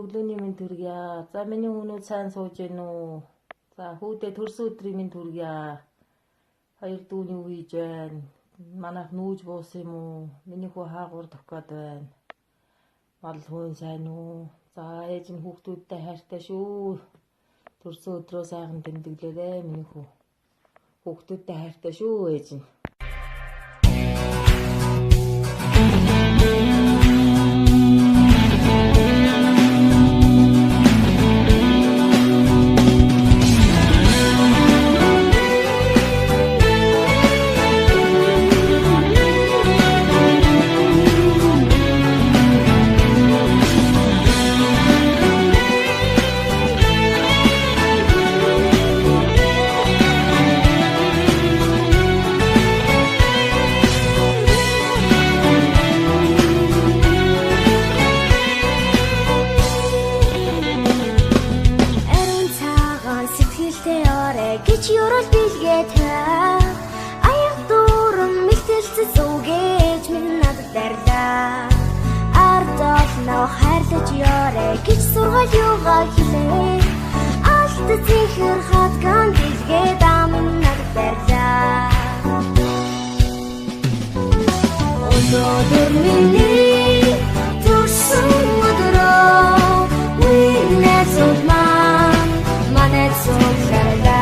Өглөөний минь төргийа. За миний хүмүүд сайн сууж гэнэ үү? За хүүдээ төрсөн өдрийн минь төргийа. Хоёр дүүний юу хийж байна? Манайх нүүж буусан юм уу? Миний хүү хаагуур тохиод байна. Мал хүн сайн уу? За ээж нь хүүхдүүдтэй хайртай шүү. Төрсөн өдрөө сайхан тэмдэглээрэй миний хүү. Хүүхдүүдтэй хайртай шүү ээж нь. Гэж юурал билгээтэй аяг дуран мэлтэлцэн суугээж минь надад дарлаа ардол нөө хайрлаж ёрэ гэж сургал юугаа хэлээ алт зихэр хатган билгээ дам надад дарлаа өнөөдөр миний төрсөн өдрөө үеийнээс улман манайд суулгаарай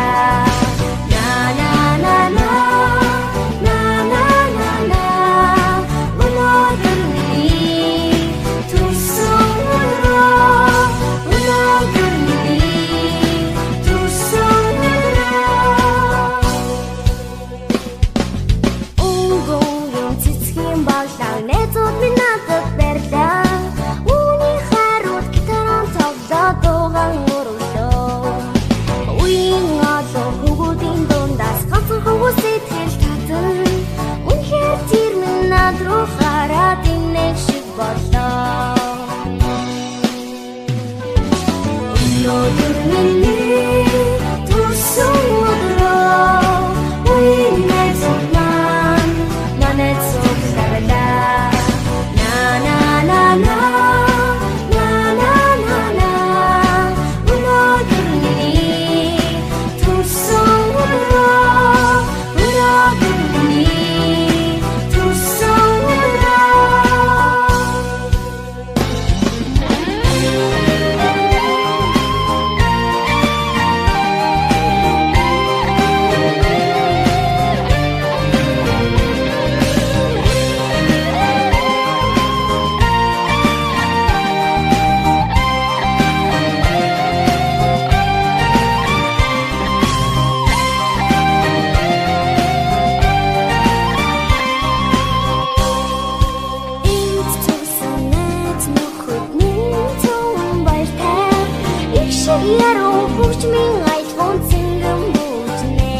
Яруу хөвч минь айтлуун цингэн бүжнэ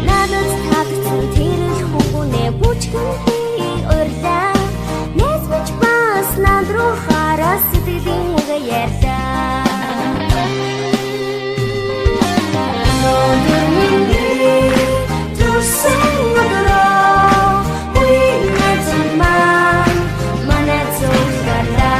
надад татсан тэрэл хүүнэ бүчгэн урлаа нэсвч бас над руу хараа сэтгэлийн үг ярьлаа өнөөдөр миний төрсөн өдрөө үеийнээс улман манайд суулгаарай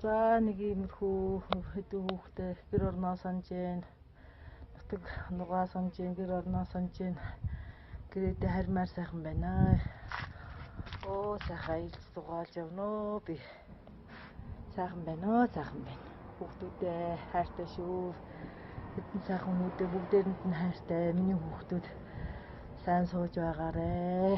За нэг иймэрхүү хэдэн хүүхдээ гэр орноо санаж гэн нутаг нугаа санаж гэн гэр орноо санаж гэн гэрээдээ харьмаар сайхан байна. Оо сайхан ил дугаалж явноо би. Сайхан байна. Хүүхдүүдээ хайртай шүү. Хэдэн сайхан хүүхдээ бүгдээрэнд нь хайртай. Миний хүүхдүүд сайн сууж байгаарэ.